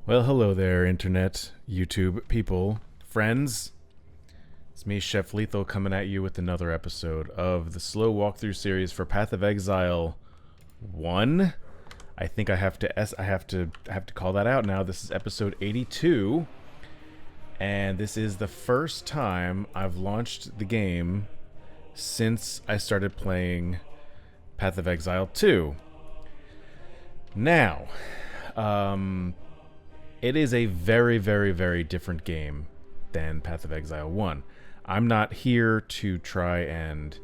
Well, hello there, Internet, YouTube people, friends. It's me, Chef Lethal, coming at you with another episode of the slow walkthrough series for Path of Exile 1. I think I have to call that out now. This is episode 82, and this is the first time I've launched the game since I started playing Path of Exile 2. Now, it is a very, very, very different game than Path of Exile 1. I'm not here to try and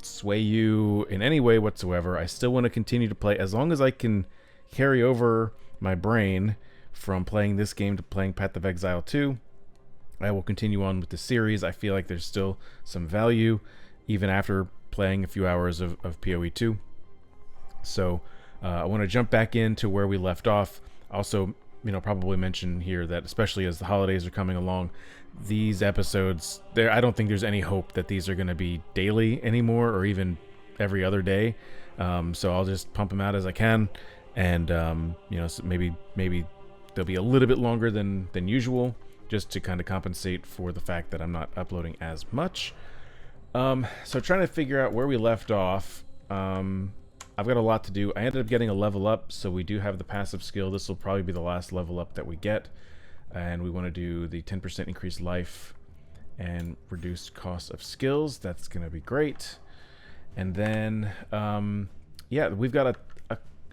sway you in any way whatsoever. I still want to continue to play. As long as I can carry over my brain from playing this game to playing Path of Exile 2, I will continue on with the series. I feel like there's still some value, even after playing a few hours of PoE 2. So I want to jump back into where we left off. Also, probably mention here that especially as the holidays are coming along, these episodes, I don't think there's any hope that these are going to be daily anymore or even every other day. So I'll just pump them out as I can, and so maybe they'll be a little bit longer than usual, just to kind of compensate for the fact that I'm not uploading as much. So trying to figure out where we left off. I've got a lot to do. I ended up getting a level up, so we do have the passive skill. This will probably be the last level up that we get. And we want to do the 10% increased life and reduced cost of skills. That's going to be great. And then, we've got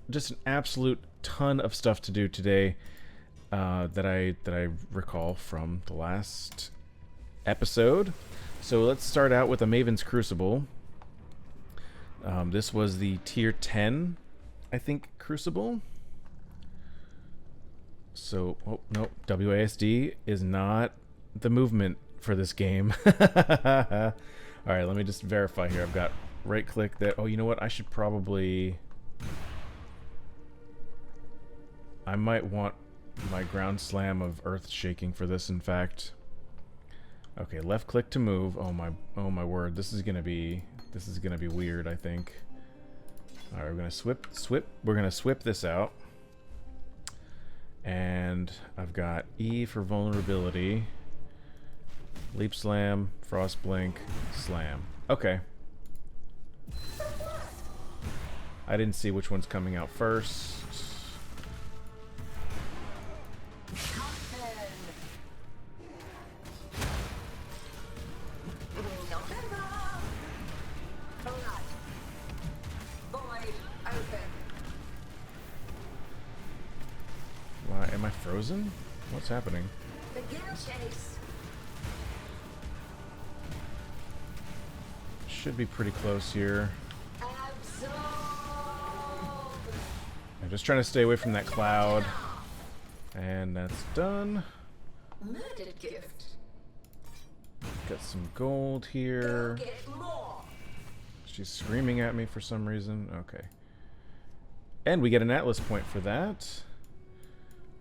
just an absolute ton of stuff to do today that I recall from the last episode. So let's start out with a Maven's Crucible. This was the tier 10, I think, Crucible. So, WASD is not the movement for this game. Alright, let me just verify here. I've got right click that. Oh, you know what? I should probably... I might want my ground slam of earth shaking for this, in fact. Okay, left click to move. Oh my word. This is gonna be weird, I think. Alright, we're gonna swip this out. And I've got E for vulnerability. Leap slam, frost blink, slam. Okay. I didn't see which one's coming out first. Why am I frozen? What's happening? Begin chase. Should be pretty close here. Absorb. I'm just trying to stay away from that cloud. And that's done. Murdered gift. Got some gold here. Go get more. She's screaming at me for some reason. Okay. And we get an Atlas point for that.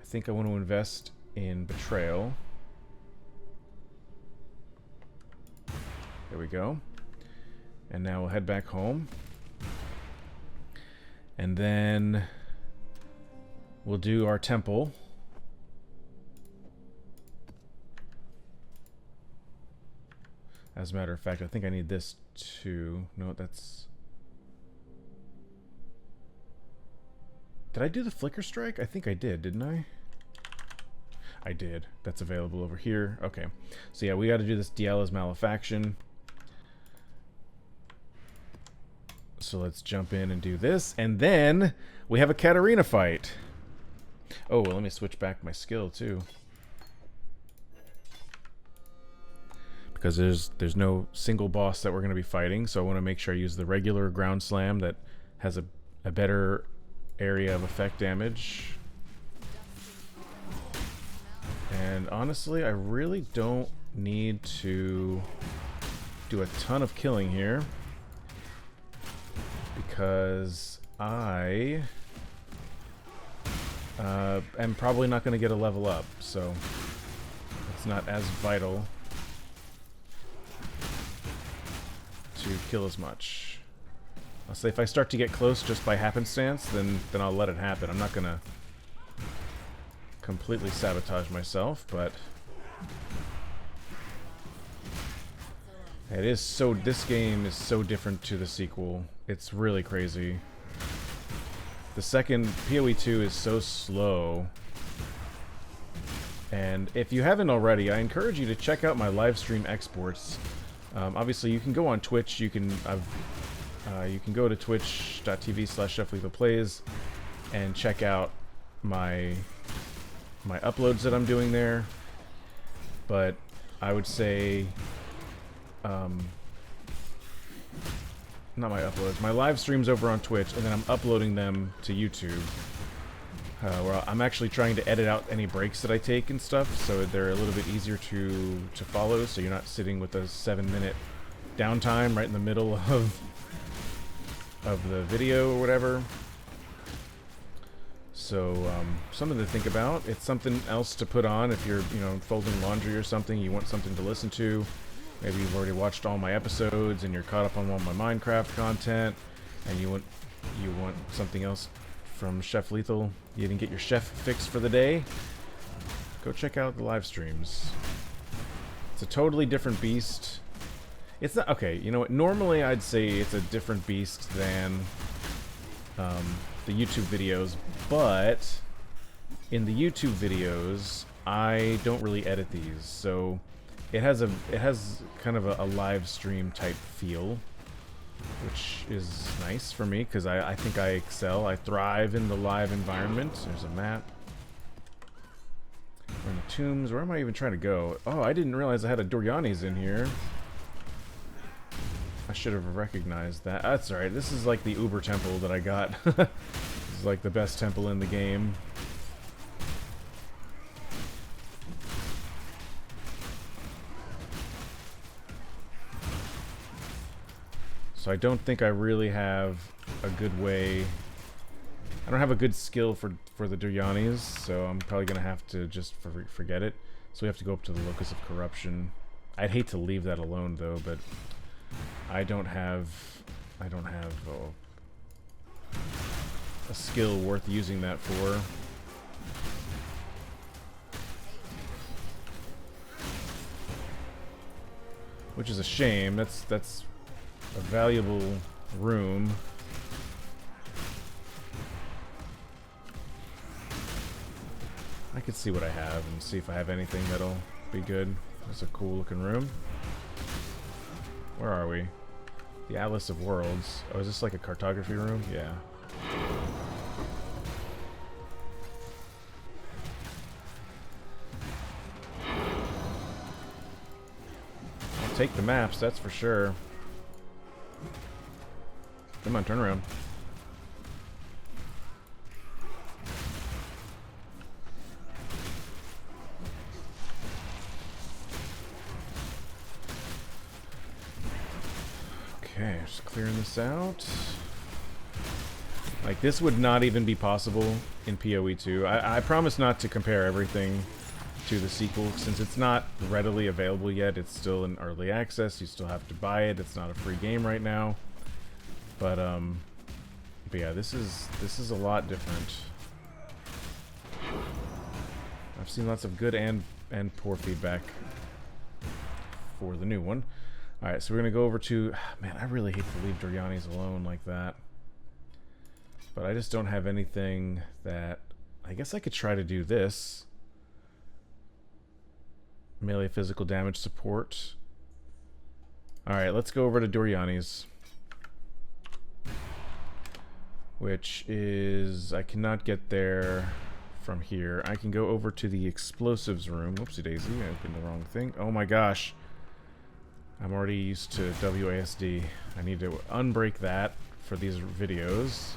I think I want to invest in Betrayal. There we go. And now we'll head back home. And then we'll do our temple. As a matter of fact, I think I need this too. No, that's... Did I do the Flicker Strike? I think I did, didn't I? I did. That's available over here. Okay. So yeah, we got to do this Diala's Malefaction. So let's jump in and do this. And then we have a Katarina fight. Oh, well, let me switch back my skill too. Because there's no single boss that we're going to be fighting. So I want to make sure I use the regular ground slam that has a better area of effect damage. And honestly, I really don't need to do a ton of killing here, because I am probably not going to get a level up, so it's not as vital to kill as much. I'll say if I start to get close just by happenstance, then I'll let it happen. I'm not gonna completely sabotage myself, but it is so. This game is so different to the sequel. It's really crazy. The second PoE 2 is so slow. And if you haven't already, I encourage you to check out my live stream exports. Obviously, you can go on Twitch. You can go to twitch.tv/cheflethalplays and check out my uploads that I'm doing there. But I would say, not my uploads, my live streams over on Twitch, and then I'm uploading them to YouTube. Where I'm actually trying to edit out any breaks that I take and stuff, so they're a little bit easier to follow, so you're not sitting with a 7-minute downtime right in the middle of the video or whatever. So something to think about. It's something else to put on if you're, folding laundry or something. You want something to listen to. Maybe you've already watched all my episodes and you're caught up on all my Minecraft content, and you want something else from Chef Lethal. You didn't get your chef fix for the day. Go check out the live streams. It's a totally different beast. It's not okay. You know what? Normally, I'd say it's a different beast than the YouTube videos, but in the YouTube videos, I don't really edit these, so it has kind of a live stream type feel, which is nice for me because I think I excel. I thrive in the live environment. There's a map. We're in the tombs. Where am I even trying to go? Oh, I didn't realize I had a Doryani's in here. I should have recognized that. That's alright. This is like the Uber temple that I got. This is like the best temple in the game. So I don't think I really have a good way. I don't have a good skill for the Duryani's, so I'm probably gonna have to just forget it. So we have to go up to the Locus of Corruption. I'd hate to leave that alone though, but I don't have a skill worth using that for. Which is a shame. That's a valuable room. I could see what I have and see if I have anything that'll be good. That's a cool looking room. Where are we? The Atlas of Worlds. Oh, is this like a cartography room? Yeah. I'll take the maps, that's for sure. Come on, turn around. Okay, just clearing this out. Like, this would not even be possible in PoE 2. I promise not to compare everything to the sequel, since it's not readily available yet. It's still in early access. You still have to buy it. It's not a free game right now. But yeah, this is a lot different. I've seen lots of good and poor feedback for the new one. Alright, so we're gonna go over to... Man, I really hate to leave Duryani's alone like that. But I just don't have anything that... I guess I could try to do this. Melee physical damage support. Alright, let's go over to Duryani's. Which is... I cannot get there from here. I can go over to the explosives room. Whoopsie daisy, I opened the wrong thing. Oh my gosh. I'm already used to WASD. I need to unbreak that for these videos.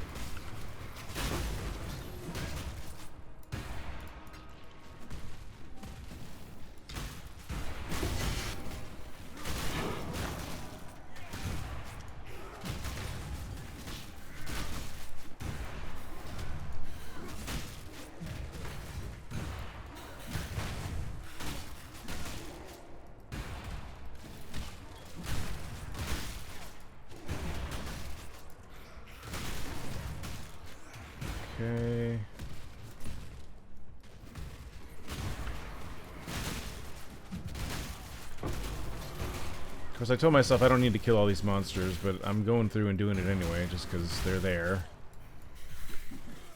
Okay. Of course, I told myself I don't need to kill all these monsters, but I'm going through and doing it anyway, just because they're there.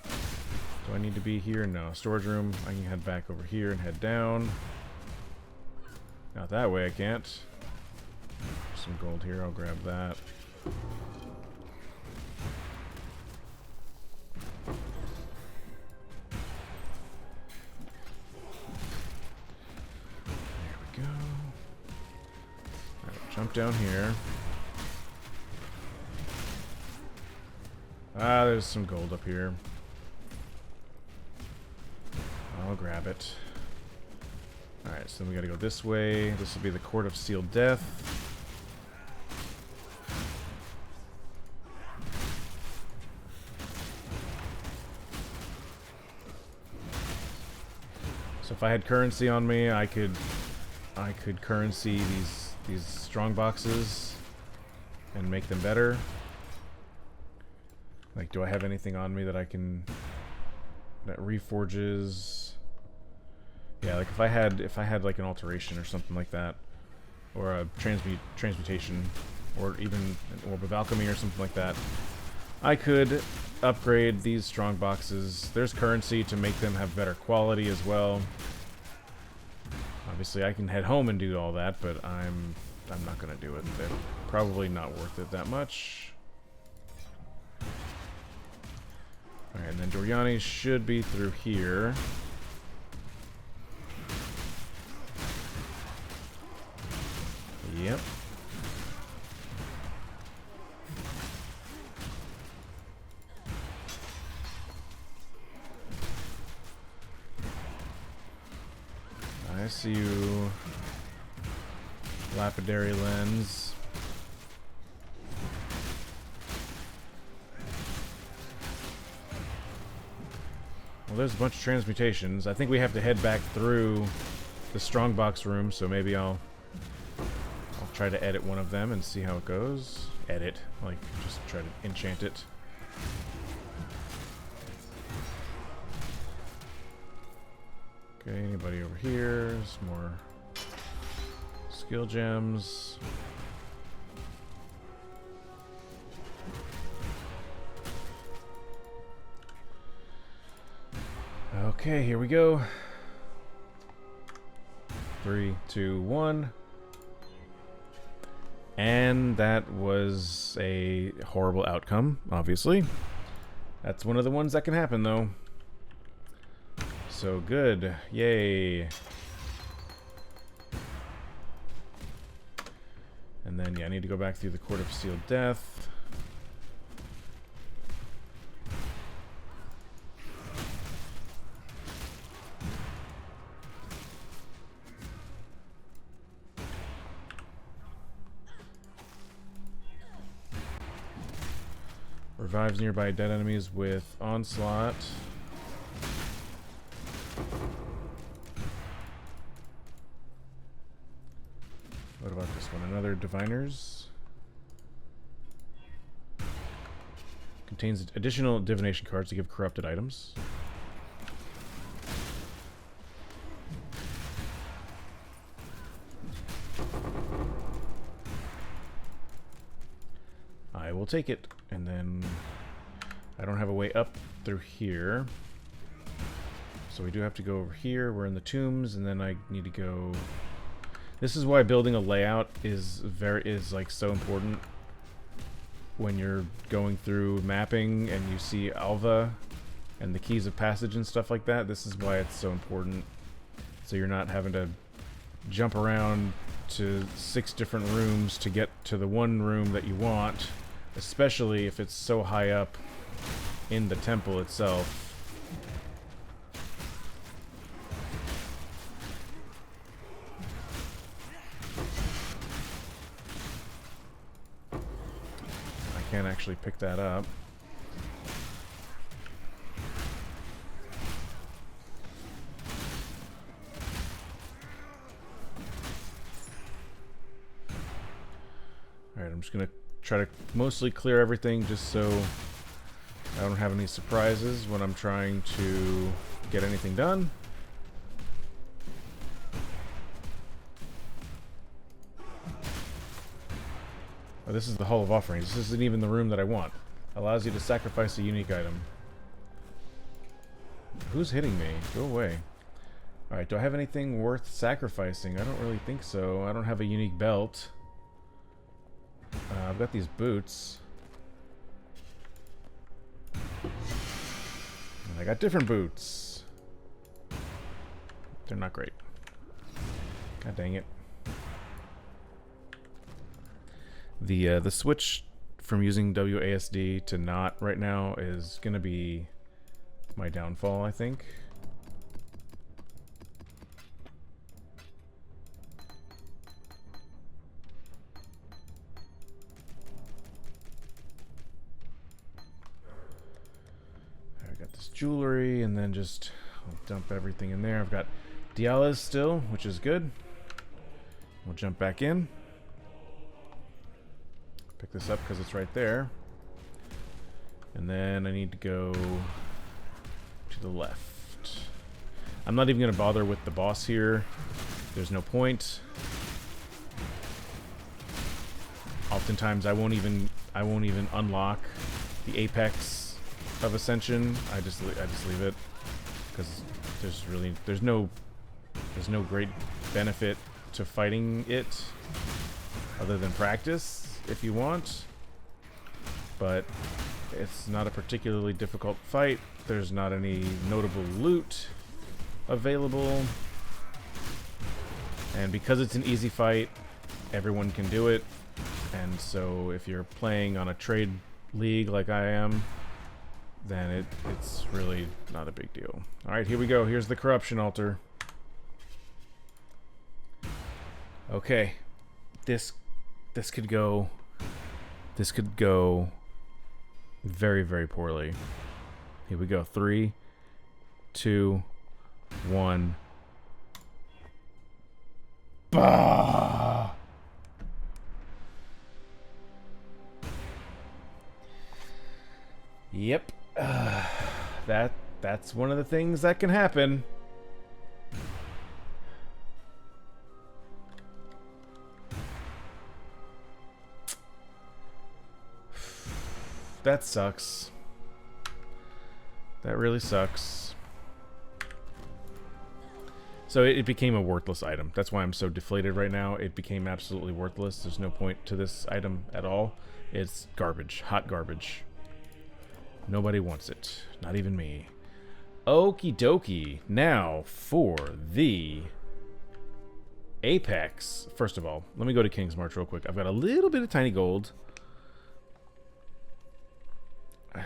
Do I need to be here? No. Storage room. I can head back over here and head down. Not that way, I can't. Some gold here, I'll grab that. There we go. Alright, jump down here. Ah, there's some gold up here. I'll grab it. Alright, so then we gotta go this way. This will be the Court of Sealed Death. So if I had currency on me, I could currency these strong boxes and make them better. Like, do I have anything on me that I can that reforges? Yeah, like if I had like an alteration or something like that, or a transmutation, or even an orb of alchemy or something like that, I could upgrade these strong boxes. There's currency to make them have better quality as well. Obviously, I can head home and do all that, but I'm not gonna do it. They're probably not worth it that much. Alright, and then Doriani should be through here. Yep. I see you. Lapidary lens. Well, there's a bunch of transmutations. I think we have to head back through the strongbox room, so maybe I'll try to edit one of them and see how it goes. Edit, like just try to enchant it. Okay, anybody over here? Some more skill gems. Okay, here we go. 3, 2, 1. And that was a horrible outcome, obviously. That's one of the ones that can happen, though. So good. Yay. And then, yeah, I need to go back through the Court of Sealed Death. Revives nearby dead enemies with Onslaught. What about this one? Another Diviners. Contains additional divination cards to give corrupted items. I will take it. And then I don't have a way up through here. So we do have to go over here. We're in the tombs, and then I need to go. This is why building a layout is like so important when you're going through mapping and you see Alva and the keys of passage and stuff like that. This is why it's so important. So you're not having to jump around to 6 different rooms to get to the one room that you want. Especially if it's so high up in the temple itself. I can't actually pick that up. Alright, I'm just gonna try to mostly clear everything just so I don't have any surprises when I'm trying to get anything done. Oh, this is the Hall of Offerings. This isn't even the room that I want. Allows you to sacrifice a unique item. Who's hitting me? Go away. Alright, do I have anything worth sacrificing? I don't really think so. I don't have a unique belt. I've got these boots. And I got different boots. They're not great. God dang it. The switch from using WASD to not right now is gonna be my downfall, I think. I got this jewelry, and then just I'll dump everything in there. I've got Dialas still, which is good. We'll jump back in. Pick this up because it's right there. And then I need to go to the left. I'm not even going to bother with the boss here. There's no point. Oftentimes I won't even unlock the apex of Ascension. I just leave it because there's no great benefit to fighting it other than practice if you want, but it's not a particularly difficult fight. There's not any notable loot available, and because it's an easy fight, everyone can do it. And so if you're playing on a trade league like I am, then it's really not a big deal. Alright, here we go. Here's the corruption altar. Okay. This could go very, very poorly. Here we go. 3, 2, 1. Bah! Yep. That's one of the things that can happen. That sucks. That really sucks. So it became a worthless item. That's why I'm so deflated right now. It became absolutely worthless. There's no point to this item at all. It's garbage. Hot garbage. Nobody wants it. Not even me. Okie dokie. Now for the Apex. First of all, let me go to King's March real quick. I've got a little bit of tiny gold.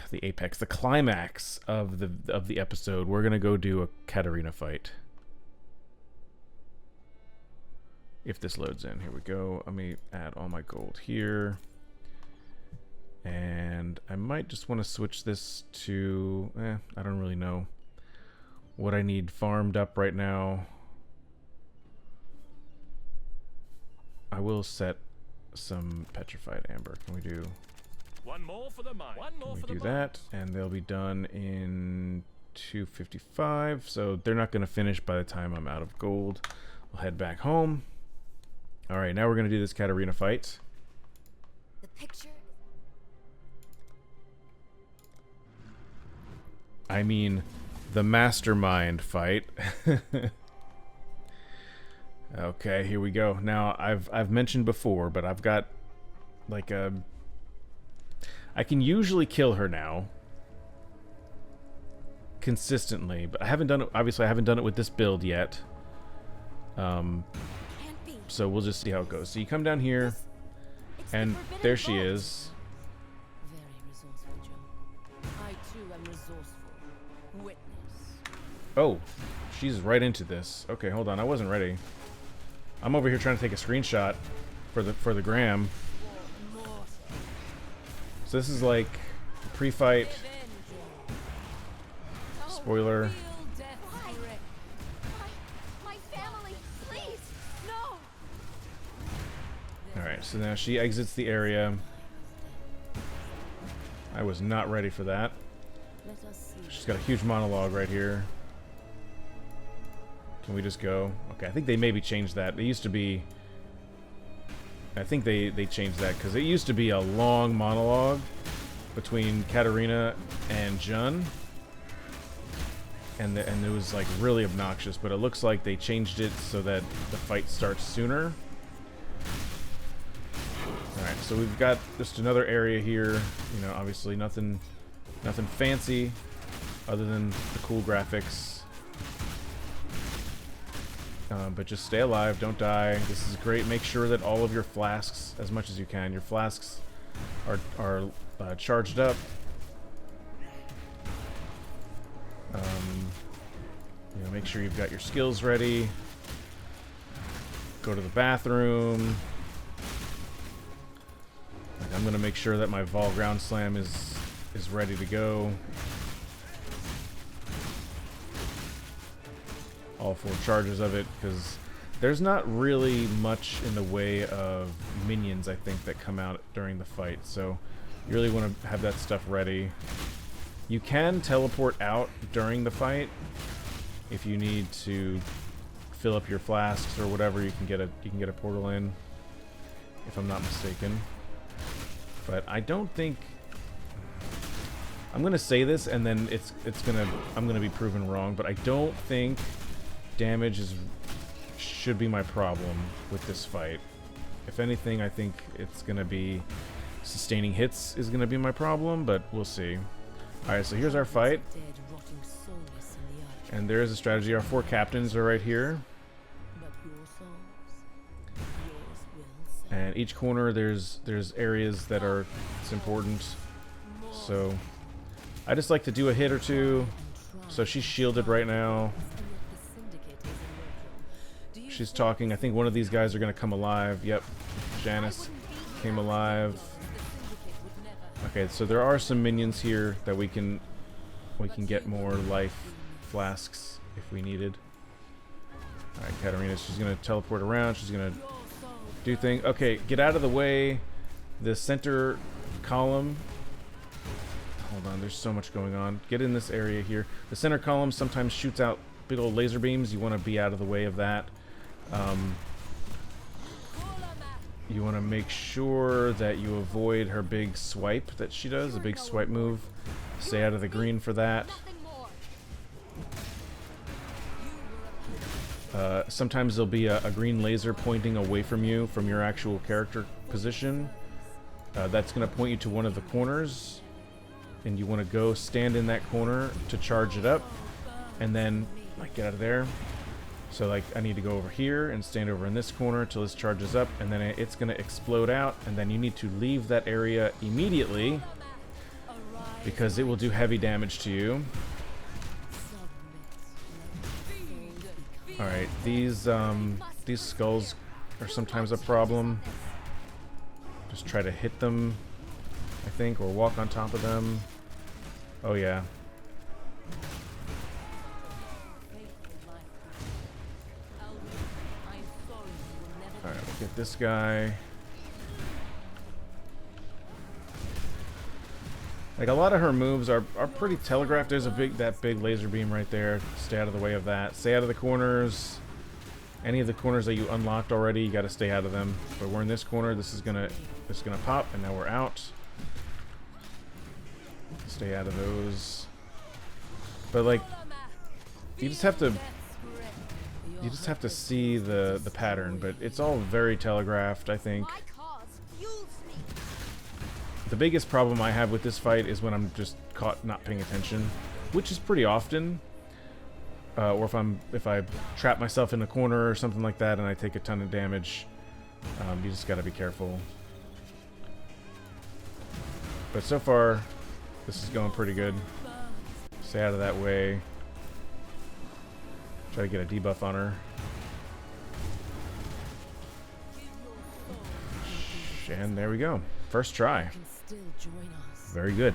The apex, the climax of the episode. We're gonna go do a Katarina fight. If this loads in, here we go. Let me add all my gold here, and I might just want to switch this to. I don't really know what I need farmed up right now. I will set some petrified amber. Can we do? One more for the mine. One more We for do the that, and they'll be done in 2:55. So they're not going to finish by the time I'm out of gold. We'll head back home. All right, now we're going to do this Katarina fight. The picture. I mean, the mastermind fight. Okay, here we go. Now I've mentioned before, but I've got like a. I can usually kill her now consistently, but I haven't done it. Obviously, I haven't done it with this build yet. So we'll just see how it goes. So you come down here, and there she is. Very resourceful, Joe. I too am resourceful. Witness. Oh, she's right into this. Okay, hold on. I wasn't ready. I'm over here trying to take a screenshot for the gram. So this is like pre-fight spoiler. My family, please, no. All right, so now she exits the area. I was not ready for that. Let us see. She's got a huge monologue right here. Can we just go? Okay, I think they maybe changed that. It used to be... I think they changed that, because it used to be a long monologue between Katarina and Jun. And it was, like, really obnoxious, but it looks like they changed it so that the fight starts sooner. Alright, so we've got just another area here. You know, obviously nothing fancy other than the cool graphics. But just stay alive, don't die. This is great. Make sure that all of your flasks, as much as you can, your flasks are charged up. You know, make sure you've got your skills ready. Go to the bathroom. Like, I'm gonna make sure that my Vol Ground Slam is ready to go. All 4 charges of it, because there's not really much in the way of minions, I think, that come out during the fight. So you really want to have that stuff ready. You can teleport out during the fight if you need to fill up your flasks or whatever. You can get a portal in, if I'm not mistaken. But I don't think... I'm gonna say this, and then I'm gonna be proven wrong. But I don't think damage should be my problem with this fight. If anything, I think it's gonna be sustaining hits is gonna be my problem, but we'll see. Alright, so here's our fight. And there is a strategy. Our 4 captains are right here. And each corner there's areas that are important. So I just like to do a hit or two. So she's shielded right now. She's talking. I think one of these guys are going to come alive. Yep. Janice came alive. Okay, so there are some minions here that we can get more life flasks if we needed. Alright, Katarina, she's going to teleport around. She's going to do things. Okay, get out of the way. The center column. Hold on, there's so much going on. Get in this area here. The center column sometimes shoots out big old laser beams. You want to be out of the way of that. You want to make sure that you avoid her big swipe that she does, a big swipe move. Stay out of the green for that. Sometimes there'll be a green laser pointing away from you from your actual character position. That's going to point you to one of the corners, and you want to go stand in that corner to charge it up, and then like get out of there. So like I need to go over here and stand over in this corner till this charges up, and then it's going to explode out, and then you need to leave that area immediately because it will do heavy damage to you. Alright, these skulls are sometimes a problem. Just try to hit them, I think, or walk on top of them. Oh yeah. Alright, we'll get this guy. Like, a lot of her moves are pretty telegraphed. There's that big laser beam right there. Stay out of the way of that. Stay out of the corners. Any of the corners that you unlocked already, you got to stay out of them. But we're in this corner. This is gonna pop, and now we're out. Stay out of those. But like, you just have to see the pattern. But it's all very telegraphed, I think. The biggest problem I have with this fight is when I'm just caught not paying attention, which is pretty often. Or if I trap myself in a corner or something like that and I take a ton of damage. You just gotta be careful. But so far, this is going pretty good. Stay out of that way. Try to get a debuff on her. And there we go. First try. Very good.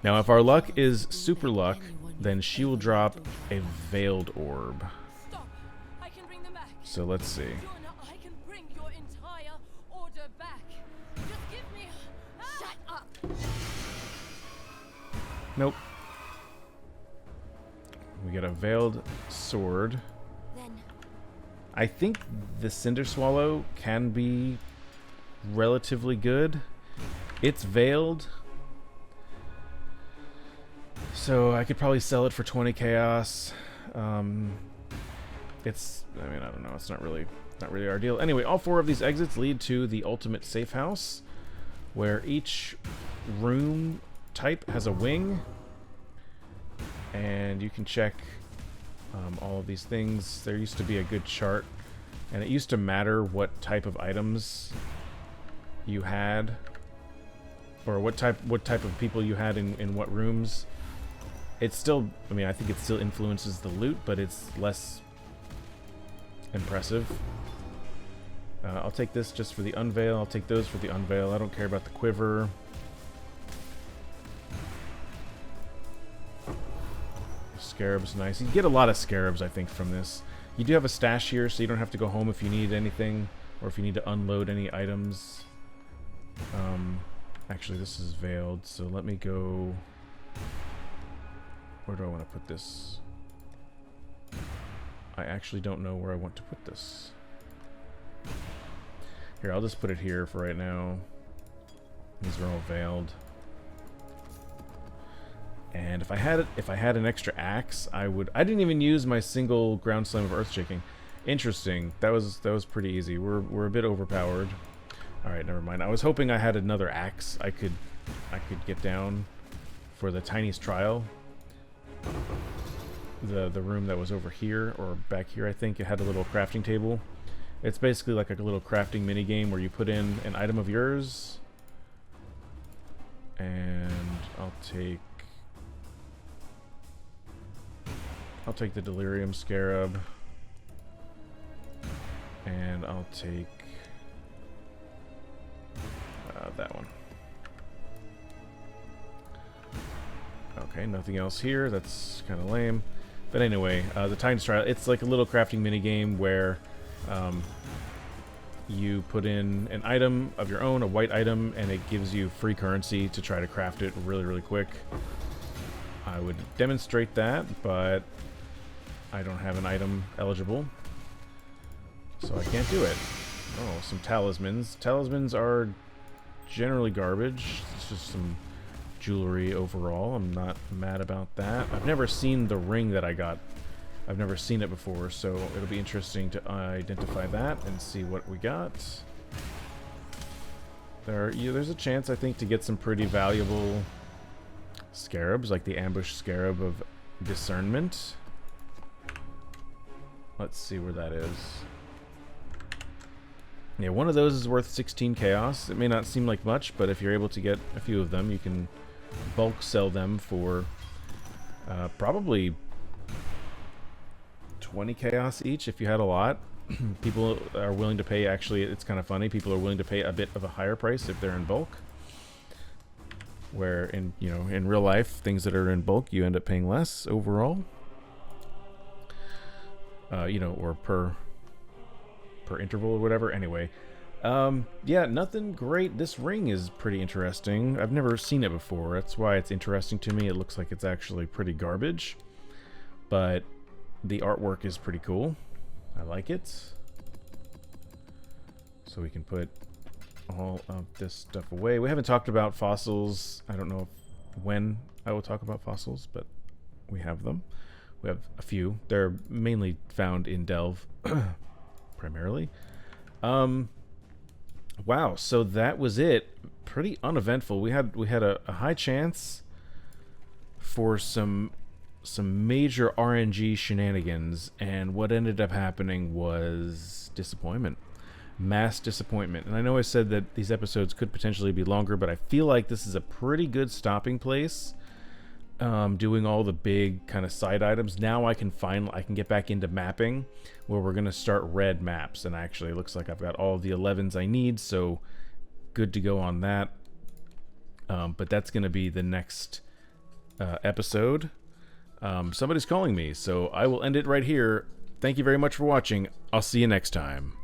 Now, if our luck is super luck, then she will drop a veiled orb. So let's see. Nope. We get a veiled sword. Then I think the Cinder Swallow can be relatively good. It's veiled, so I could probably sell it for 20 chaos. It's, I mean, I don't know. It's not really our deal. Anyway, all 4 of these exits lead to the ultimate safe house, where each room type has a wing, and you can check all of these things. There used to be a good chart, and it used to matter what type of items you had, or what type of people you had in what rooms. It's still, I mean, I think it still influences the loot, but it's less impressive. I'll take this just for the unveil. I'll take those for the unveil. I don't care about the quiver. Scarab's nice. You get a lot of scarabs, I think, from this. You do have a stash here, so you don't have to go home if you need anything, or if you need to unload any items. Actually, this is veiled, so let me go... Where do I want to put this? I actually don't know where I want to put this. Here, I'll just put it here for right now. These are all veiled. And if I had an extra axe, I didn't even use my single ground slam of earthshaking. Interesting. That was pretty easy. We're a bit overpowered. All right, never mind. I was hoping I had another axe I could get down for the tiniest trial. The room that was over here or back here, I think it had a little crafting table. It's basically like a little crafting mini game where you put in an item of yours, and I'll take the Delirium Scarab, and I'll take that one. Okay, nothing else here. That's kind of lame. But anyway, the Titan's Trial, it's like a little crafting mini game where you put in an item of your own, a white item, and it gives you free currency to try to craft it really, really quick. I would demonstrate that, but I don't have an item eligible, so I can't do it. Oh, some talismans. Talismans are generally garbage. It's just some jewelry overall. I'm not mad about that. I've never seen the ring that I got. I've never seen it before, so it'll be interesting to identify that and see what we got. There's a chance, I think, to get some pretty valuable scarabs, like the ambush scarab of discernment. Let's see where that is. Yeah, one of those is worth 16 chaos. It may not seem like much, but if you're able to get a few of them, you can bulk sell them for probably 20 chaos each if you had a lot. People are willing to pay, actually, it's kind of funny, people are willing to pay a bit of a higher price if they're in bulk. Where in real life, things that are in bulk, you end up paying less overall. Or per interval or whatever. Anyway, yeah, nothing great. This ring is pretty interesting. I've never seen it before. That's why it's interesting to me. It looks like it's actually pretty garbage, but the artwork is pretty cool. I like it. So we can put all of this stuff away. We haven't talked about fossils. I don't know when I will talk about fossils, but we have them. We have a few. They're mainly found in Delve, primarily. Wow, so that was it. Pretty uneventful. We had a high chance for some major RNG shenanigans, and what ended up happening was disappointment. Mass disappointment. And I know I said that these episodes could potentially be longer, but I feel like this is a pretty good stopping place. Doing all the big kind of side items. Now I can get back into mapping, where we're gonna start red maps, and actually it looks like I've got all of the 11s I need, so good to go on that. But that's gonna be the next episode. Somebody's calling me, so I will end it right here. Thank you very much for watching. I'll see you next time.